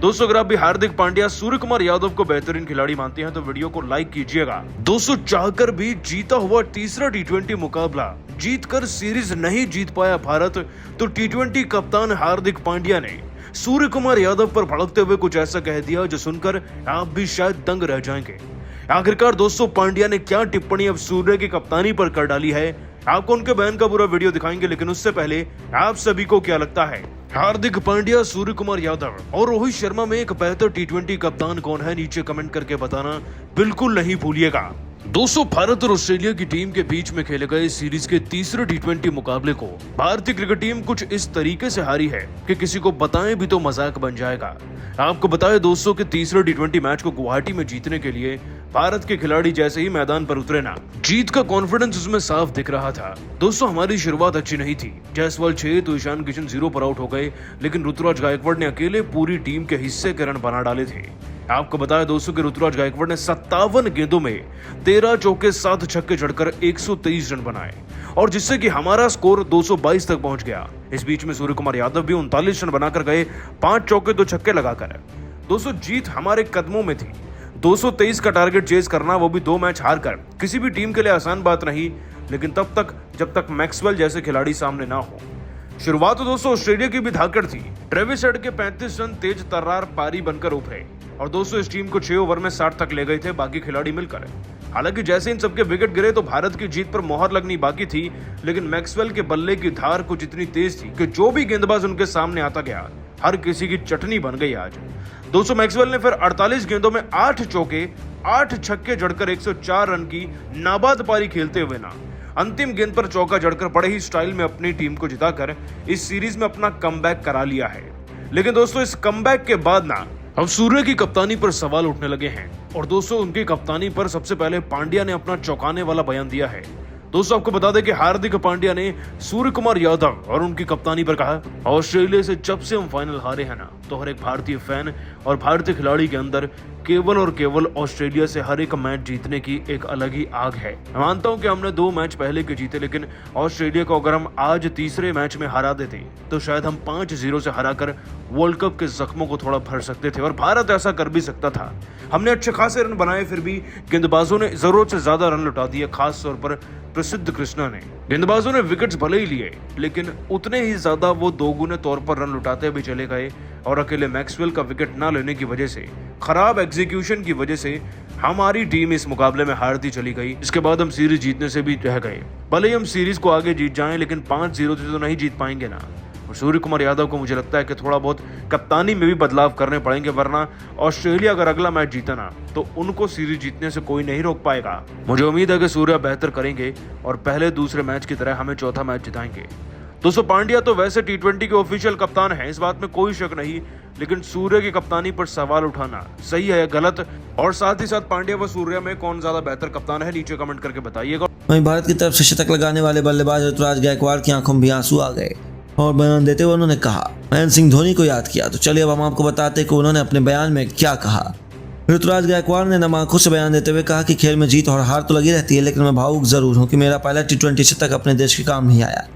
दोस्तों अगर आप भी हार्दिक पांड्या सूर्य कुमार यादव को बेहतरीन खिलाड़ी मानते हैं तो वीडियो को लाइक कीजिएगा। दोस्तों चाहकर भी जीता हुआ तीसरा टी20 मुकाबला जीतकर सीरीज नहीं जीत पाया भारत, तो टी20 कप्तान हार्दिक पांड्या ने सूर्य कुमार यादव पर भड़कते हुए कुछ ऐसा कह दिया जो सुनकर आप भी शायद दंग रह जाएंगे। आखिरकार दोस्तों पांड्या ने क्या टिप्पणी अब सूर्य की कप्तानी पर कर डाली है, आपको उनके बयान का पूरा वीडियो दिखाएंगे। लेकिन उससे पहले आप सभी को क्या लगता है, हार्दिक पांड्या, सूर्य कुमार यादव और रोहित शर्मा में एक बेहतर टी20 कप्तान कौन है? नीचे कमेंट करके बताना बिल्कुल नहीं भूलिएगा। दोस्तों भारत और ऑस्ट्रेलिया की टीम के बीच में खेले गए सीरीज के तीसरे टी20 मुकाबले को भारतीय क्रिकेट टीम कुछ इस तरीके से हारी है कि किसी को बताएं भी तो मजाक बन जाएगा। आपको बताएं दोस्तों कि तीसरे टी20 मैच को गुवाहाटी में जीतने के लिए भारत के खिलाड़ी जैसे ही मैदान पर उतरे ना, जीत का कॉन्फिडेंस उसमें साफ दिख रहा था। दोस्तों हमारी शुरुआत अच्छी नहीं थी। जायसवाल 6 तो ईशान किशन 0 पर आउट हो गए, लेकिन ऋतुराज गायकवाड़ ने अकेले पूरी टीम के हिस्से के रन बना डाले थे। आपको बताया दोस्तों कि ऋतुराज गायकवाड़ ने 57 गेंदों में 13 चौके 7 छक्के जड़कर 123 रन बनाए और जिससे कि हमारा स्कोर 222 तक पहुंच गया। इस बीच में सूर्य कुमार यादव भी 39 रन बनाकर गए, 5 चौके 2 छक्के लगाकर। दोस्तों जीत हमारे कदमों में थी। 223 का टारगेट चेज करना, वो भी 2 मैच हार कर, किसी भी टीम के लिए आसान बात नहीं, लेकिन तब तक जब तक मैक्सवेल जैसे खिलाड़ी सामने ना हो। शुरुआत तो दोस्तों ऑस्ट्रेलिया की भी धाकड़ थी। ट्रेविस हेड के 35 रन तेज तर्रार पारी बनकर उभरे और दोस्तों इस टीम को 6 ओवर में 60 तक ले गए थे बाकी खिलाड़ी मिलकर। हालांकि जैसे इन सबके विकेट गिरे तो भारत की जीत पर मोहर लगनी बाकी थी, लेकिन मैक्सवेल के बल्ले की धार कुछ इतनी तेज थी कि जो भी गेंदबाज उनके सामने आता गया हर किसी की चटनी बन गई आज। दोस्तों मैक्सवेल ने फिर 48 गेंदों में 8 चौके 8 छक्के जड़कर 104 रन की नाबाद पारी खेलते हुए ना अंतिम गेंद पर चौका जड़कर बड़े ही स्टाइल में अपनी टीम को जिताकर इस सीरीज में अपना कमबैक करा लिया है। लेकिन दोस्तों इस कमबैक के बाद ना अब सूर्य की कप्तानी पर सवाल उठने लगे हैं और दोस्तों उनकी कप्तानी पर सबसे पहले पांड्या ने अपना चौंकाने वाला बयान दिया है। दोस्तों आपको बता दें कि हार्दिक पांड्या ने सूर्य कुमार यादव और उनकी कप्तानी पर कहा, ऑस्ट्रेलिया से जब से हम फाइनल हारे हैं ना, तो हर एक भारतीय फैन और भारतीय खिलाड़ी के अंदर केवल और केवल ऑस्ट्रेलिया से हर एक मैच जीतने की एक अलग ही आग है। मैं मानता हूं कि हमने 2 मैच पहले के जीते, लेकिन ऑस्ट्रेलिया को अगर हम आज तीसरे मैच में हरा देते तो शायद हम 5-0 से हराकर वर्ल्ड कप के जख्मों को थोड़ा भर सकते थे और भारत ऐसा कर भी सकता था। हमने अच्छे खासे रन बनाए, फिर भी गेंदबाजों ने जरूरत से ज्यादा रन लुटा दिए, खास तौर पर प्रसिद्ध कृष्णा ने। गेंदबाजों ने विकेट्स भले ही लिए, लेकिन उतने ही ज्यादा वो दोगुने तौर पर रन लुटाते भी चले गए और अकेले मैक्सवेल का विकेट ना लेने की वजह से, खराब एग्जीक्यूशन की वजह से हमारी टीम इस मुकाबले में हारती चली गई। इसके बाद हम सीरीज जीतने से भी रह गए। भले ही हम सीरीज को आगे जीत जाएं, लेकिन 5-0 से तो नहीं जीत पाएंगे ना। और सूर्य कुमार यादव को मुझे लगता है कि थोड़ा बहुत कप्तानी में भी बदलाव करने पड़ेंगे, वरना ऑस्ट्रेलिया अगर अगला मैच जीता ना तो उनको सीरीज जीतने से कोई नहीं रोक पाएगा। मुझे उम्मीद है कि सूर्य बेहतर करेंगे और पहले दूसरे मैच की तरह हमें चौथा मैच जिताएंगे। दोस्तों पांड्या तो वैसे टी20 के ऑफिशियल कप्तान हैं, इस बात में कोई शक नहीं, लेकिन सूर्य की कप्तानी पर सवाल उठाना सही है या गलत, और साथ ही साथ पांड्या व सूर्य में कौन ज्यादा बेहतर कप्तान है, नीचे कमेंट करके बताइएगा। वहीं भारत की तरफ से शतक लगाने वाले बल्लेबाज ऋतुराज गायकवाड़ की आंखों में भी आंसू आ गए और बयान देते हुए उन्होंने कहा, महेंद्र सिंह धोनी को याद किया। तो चलिए अब हम आपको बताते हैं कि उन्होंने अपने बयान में क्या कहा। ऋतुराज गायकवाड़ ने नम आंखों से बयान देते हुए कहा कि खेल में जीत और हार तो लगी रहती है, लेकिन मैं भावुक जरूर हूं कि मेरा पहला टी20 शतक अपने देश के काम नहीं आया।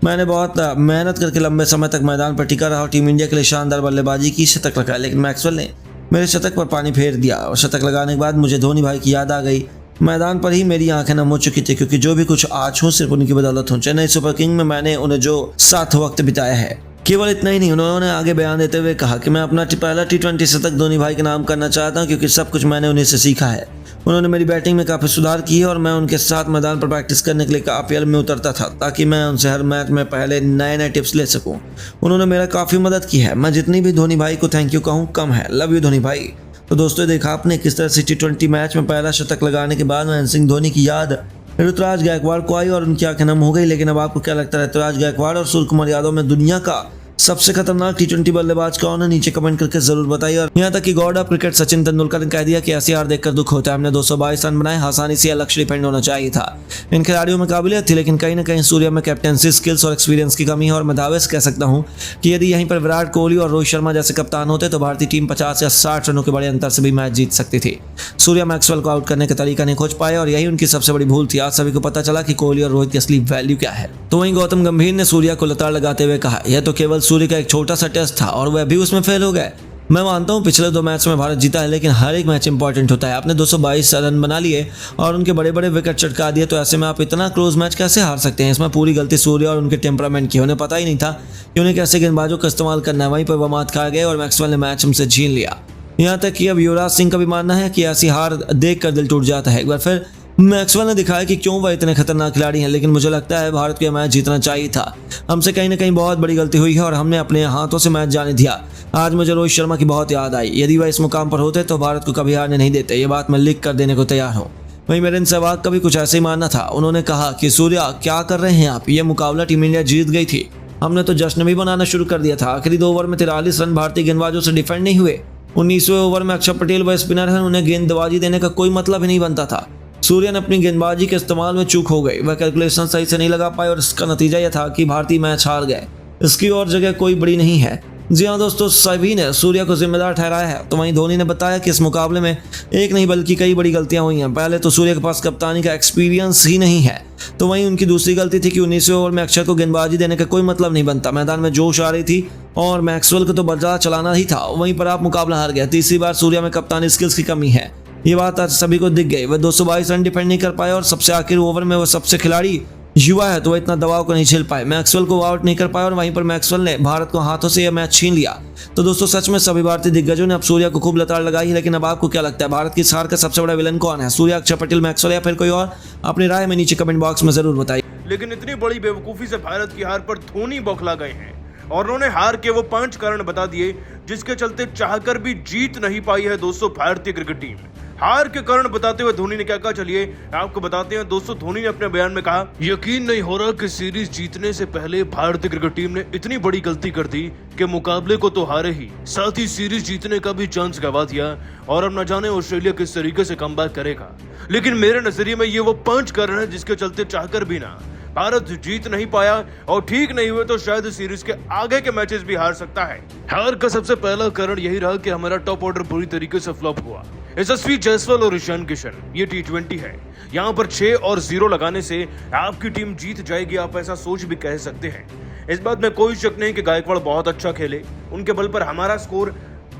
मैंने बहुत मेहनत करके लंबे समय तक मैदान पर टिका रहा और टीम इंडिया के लिए शानदार बल्लेबाजी की, शतक लगाया, लेकिन मैक्सवेल ने मेरे शतक पर पानी फेर दिया और शतक लगाने के बाद मुझे धोनी भाई की याद आ गई। मैदान पर ही मेरी आंखें नम हो चुकी थी, क्योंकि जो भी कुछ आज हूँ सिर्फ उनकी बदौलत हूँ। चेन्नई सुपर किंग में मैंने उन्हें जो साथ वक्त बिताया है। केवल इतना ही नहीं, उन्होंने आगे बयान देते हुए कहा कि मैं अपना पहला टी20 शतक धोनी भाई के नाम करना चाहता हूं, क्योंकि सब कुछ मैंने उन्हीं से सीखा है। उन्होंने मेरी बैटिंग में काफ़ी सुधार की है और मैं उनके साथ मैदान पर प्रैक्टिस करने के लिए काफी में उतरता था, ताकि मैं उनसे हर मैच में पहले नए टिप्स ले सकूं। उन्होंने मेरा काफ़ी मदद की है। मैं जितनी भी धोनी भाई को थैंक यू कहूँ कम है। लव यू धोनी भाई। तो दोस्तों देखा आपने किस तरह से टी20 मैच में पहला शतक लगाने के बाद महेंद्र सिंह धोनी की याद ऋतुराज गायकवाड़ को आई और उनकी आंखें नम हो गई। लेकिन अब आपको क्या लगता है, ऋतुराज गायकवाड़ और सूर्य कुमार यादव में दुनिया का सबसे खतरनाक टी20 बल्लेबाज कौन है? नीचे कमेंट करके जरूर बताइए। और यहाँ तक कि God of cricket Sachin Tendulkar ने कह दिया कि ऐसी हार देखकर दुख होता है। हमने 222 रन बनाए, आसानी से लक्ष्य डिफेंड होना चाहिए था। इन खिलाड़ियों में काबिलियत थी, लेकिन कहीं ना कहीं सूर्य में कैप्टेंसी स्किल्स और एक्सपीरियंस की कमी है। और मैं दावे से कह सकता हूँ कि यदि यहीं पर विराट कोहली और रोहित शर्मा जैसे कप्तान होते तो भारतीय टीम 50 या 60 रनों के बड़े अंतर से भी मैच जीत सकती थी। सूर्य मैक्सवेल को आउट करने का तरीका नहीं खोज पाए और यही उनकी सबसे बड़ी भूल थी। आज सभी को पता चला कि कोहली और रोहित की असली वैल्यू क्या है। तो वहीं गौतम गंभीर ने सूर्या को लताड़ लगाते हुए कहा, यह तो केवल सूर्य का एक छोटा सा टेस्ट था और वह भी उसमें फेल हो गए। मैं मानता हूँ पिछले 2 मैच में भारत जीता है, लेकिन हर एक मैच इंपॉर्टेंट होता है। आपने 222 रन बना लिए और उनके बड़े बड़े विकेट चटका दिए, तो ऐसे में आप इतना क्लोज मैच कैसे हार सकते हैं? इसमें पूरी गलती सूर्या और उनके टेम्परामेंट की। उन्हें पता ही नहीं था कि उन्हें कैसे गेंदबाजों का इस्तेमाल करना है। वहीं पर वो मात खा गए और मैक्सवेल ने मैच हमसे छीन लिया। यहाँ तक कि अब युवराज सिंह का भी मानना है कि ऐसी हार देख कर दिल टूट जाता है। एक बार फिर मैक्सवेल ने दिखाया कि क्यों वह इतने खतरनाक खिलाड़ी हैं, लेकिन मुझे लगता है भारत को यह मैच जीतना चाहिए था। हमसे कहीं ना कहीं बहुत बड़ी गलती हुई है और हमने अपने हाथों से मैच जाने दिया। आज मुझे रोहित शर्मा की बहुत याद आई। यदि वह इस मुकाम पर होते तो भारत को कभी हारने नहीं देते। ये बात मैं लिख कर देने को तैयार हूँ। वहीं मेरे सहवाग का भी कुछ ऐसे ही मानना था। उन्होंने कहा कि सूर्या क्या कर रहे हैं आप, ये मुकाबला टीम इंडिया जीत गई थी, हमने तो जश्न भी बनाना शुरू कर दिया था। आखिरी 2 ओवर में 43 रन भारतीय गेंदबाजों से डिफेंड नहीं हुए। 19वें ओवर में अक्षर पटेल व स्पिनर हैं, उन्हें गेंदबाजी देने का कोई मतलब ही नहीं बनता था। सूर्या ने अपनी गेंदबाजी के इस्तेमाल में चूक हो गई। वह कैलकुलेशन सही से नहीं लगा पाए और इसका नतीजा यह था कि भारतीय मैच हार गए। इसकी और जगह कोई बड़ी नहीं है। जी हाँ दोस्तों, सभी ने सूर्या को जिम्मेदार ठहराया है। तो वहीं धोनी ने बताया कि इस मुकाबले में एक नहीं बल्कि कई बड़ी गलतियां हुई हैं। पहले तो सूर्या के पास कप्तानी का एक्सपीरियंस ही नहीं है। तो वहीं उनकी दूसरी गलती थी कि 19वें ओवर में अक्षर को गेंदबाजी देने का कोई मतलब नहीं बनता। मैदान में जोश आ रही थी और मैक्सवेल को तो बदला चलाना ही था। वहीं पर आप मुकाबला हार गया। तीसरी बार सूर्या में कप्तानी स्किल्स की कमी है, ये बात आज सभी को दिख गई। वह 222 रन डिफेंड नहीं कर पाए और सबसे आखिरी ओवर में वह सबसे खिलाड़ी युवा है तो वह इतना दबाव को नहीं झेल पाए। मैक्सवेल को आउट नहीं कर पाए और वहीं पर मैक्सवेल ने भारत को हाथों से यह मैच छीन लिया। तो दोस्तों सच में सभी भारतीय दिग्गजों ने अब सूर्या को खूब लताड़ लगाई है। लेकिन अब आपको क्या लगता है, भारत की इस हार का सबसे बड़ा विलन कौन है? सूर्या, अक्षर पटेल, मैक्सवेल या फिर कोई और? अपनी राय में नीचे कमेंट बॉक्स में जरूर बताइए। लेकिन इतनी बड़ी बेवकूफी से भारत की हार पर धोनी बौखला गए हैं और उन्होंने हार के वो 5 कारण बता दिए जिसके चलते चाहकर भी जीत नहीं पाई है दोस्तों भारतीय क्रिकेट टीम। हार के कारण बताते हुए धोनी ने क्या कहा, चलिए आपको बताते हैं। दोस्तों धोनी ने अपने बयान में कहा, यकीन नहीं हो रहा कि सीरीज जीतने से पहले भारतीय क्रिकेट टीम ने इतनी बड़ी गलती कर दी कि मुकाबले को तो हारे ही, साथ ही सीरीज जीतने का भी चांस गवा दिया और अब न जाने ऑस्ट्रेलिया किस तरीके से कमबैक करेगा। लेकिन मेरे नजरिए में ये वो 5 कारण है जिसके चलते चाहकर भी ना भारत जीत नहीं पाया और ठीक नहीं हुए तो शायद सीरीज के आगे के मैचेस भी हार सकता है। हार का सबसे पहला कारण यही रहा कि हमारा टॉप ऑर्डर पूरी तरीके से फ्लॉप हुआ। यशस्वी जायसवाल और ईशान किशन, ये T20 है, यहाँ पर 6 और 0 लगाने से आपकी टीम जीत जाएगी, आप ऐसा सोच भी कह सकते हैं। इस बात में कोई शक नहीं कि गायकवाड़ बहुत अच्छा खेले, उनके बल पर हमारा स्कोर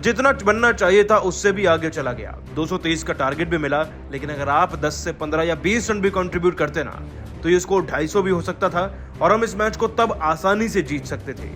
जितना बनना चाहिए था उससे भी आगे चला गया। 223 का टारगेट भी मिला, लेकिन अगर आप 10 से 15 या 20 रन भी कंट्रीब्यूट करते ना तो ये स्कोर 250 भी हो सकता था और हम इस मैच को तब आसानी से जीत सकते थे,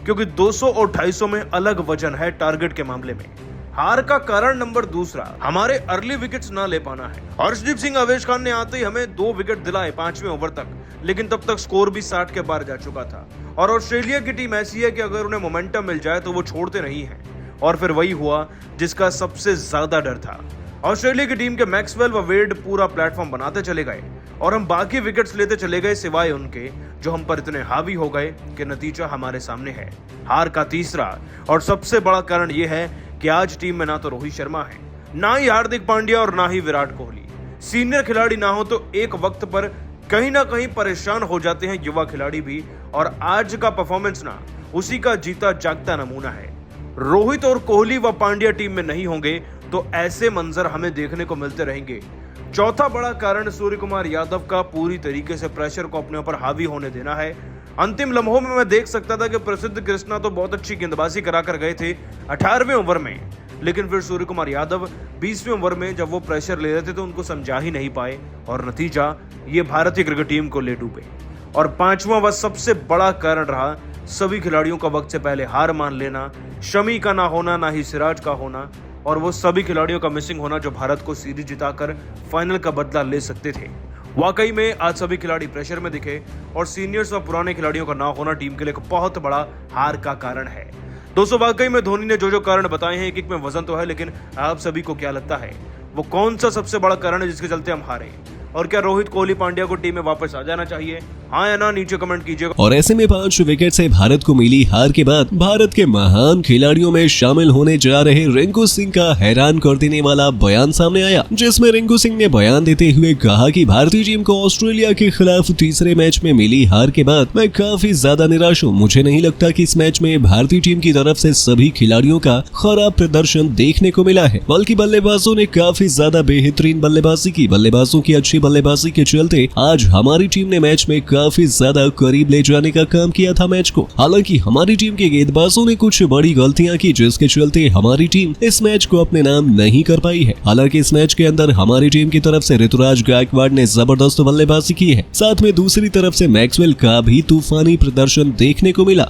क्योंकि 200 और 250 में अलग वजन है टारगेट के मामले में। हार का कारण नंबर दूसरा, हमारे अर्ली विकेट्स ना ले पाना है। हर्षदीप सिंह आवेश खान ने आते ही हमें 2 विकेट दिलाए 5वें ओवर तक, लेकिन तब तक स्कोर भी 60 के पार जा चुका था। और ऑस्ट्रेलिया की टीम ऐसी है कि अगर उन्हें मोमेंटम मिल जाए तो वो छोड़ते नहीं है और फिर वही हुआ जिसका सबसे ज्यादा डर था। ऑस्ट्रेलिया की टीम के मैक्सवेल व वेड पूरा प्लेटफॉर्म बनाते चले गए और हम बाकी विकेट्स लेते चले गए सिवाय उनके, जो हम पर इतने हावी हो गए कि नतीजा हमारे सामने है। हार का तीसरा और सबसे बड़ा कारण यह है कि आज टीम में ना तो रोहित शर्मा है, ना ही हार्दिक पांड्या और ना ही विराट कोहली। सीनियर खिलाड़ी ना हो तो एक वक्त पर कहीं ना कहीं परेशान हो जाते हैं युवा खिलाड़ी भी, और आज का परफॉर्मेंस ना उसी का जीता जागता नमूना है। रोहित और कोहली व पांड्या टीम में नहीं होंगे तो ऐसे मंजर हमें देखने को मिलते रहेंगे। चौथा बड़ा कारण सूर्य कुमार यादव का पूरी तरीके से प्रेशर को अपने ऊपर हावी होने देना है। अंतिम लम्हों में मैं देख सकता था कि प्रसिद्ध कृष्णा तो बहुत अच्छी गेंदबाजी कराकर गए थे 18वें ओवर में, लेकिन फिर सूर्य कुमार यादव 20वें ओवर में जब वो प्रेशर ले रहे थे तो उनको समझा ही नहीं पाए और नतीजा ये भारतीय क्रिकेट टीम को ले डूबे। और 5वां व सबसे बड़ा कारण रहा सभी खिलाड़ियों का वक्त से पहले हार मान लेना, शमी का ना होना, ना ही सिराज का होना, और वो सभी खिलाड़ियों का मिसिंग होना जो भारत को सीरीज जिताकर फाइनल का बदला ले सकते थे। वाकई में आज सभी खिलाड़ी प्रेशर में दिखे और सीनियर्स और पुराने खिलाड़ियों का ना होना टीम के लिए एक बहुत बड़ा हार का कारण है। दोस्तों वाकई में धोनी ने जो कारण बताए हैं एक में वजन तो है, लेकिन आप सभी को क्या लगता है वो कौन सा सबसे बड़ा कारण है जिसके चलते हम हारे? और क्या रोहित, कोहली, पांड्या को टीम में वापस आ जाना चाहिए, हाँ या ना? नीचे कमेंट कीजिएगा। और ऐसे में 5 विकेट से भारत को मिली हार के बाद भारत के महान खिलाड़ियों में शामिल होने जा रहे रिंकू सिंह का हैरान कर देने वाला बयान सामने आया, जिसमें रिंकू सिंह ने बयान देते हुए कहा कि भारतीय टीम को ऑस्ट्रेलिया के खिलाफ तीसरे मैच में मिली हार के बाद मैं काफी ज्यादा निराश हूँ। मुझे नहीं लगता कि इस मैच में भारतीय टीम की तरफ से सभी खिलाड़ियों का खराब प्रदर्शन देखने को मिला है, बल्कि बल्लेबाजों ने काफी ज्यादा बेहतरीन बल्लेबाजी की। बल्लेबाजों की अच्छी बल्लेबाजी के चलते आज हमारी टीम ने मैच में काफी ज्यादा करीब ले जाने का काम किया था मैच को। हालांकि हमारी टीम के गेंदबाजों ने कुछ बड़ी गलतियां की, जिसके चलते हमारी टीम इस मैच को अपने नाम नहीं कर पाई है। हालांकि इस मैच के अंदर हमारी टीम की तरफ से ऋतुराज गायकवाड़ ने जबरदस्त बल्लेबाजी की है, साथ में दूसरी तरफ से मैक्सवेल का भी तूफानी प्रदर्शन देखने को मिला।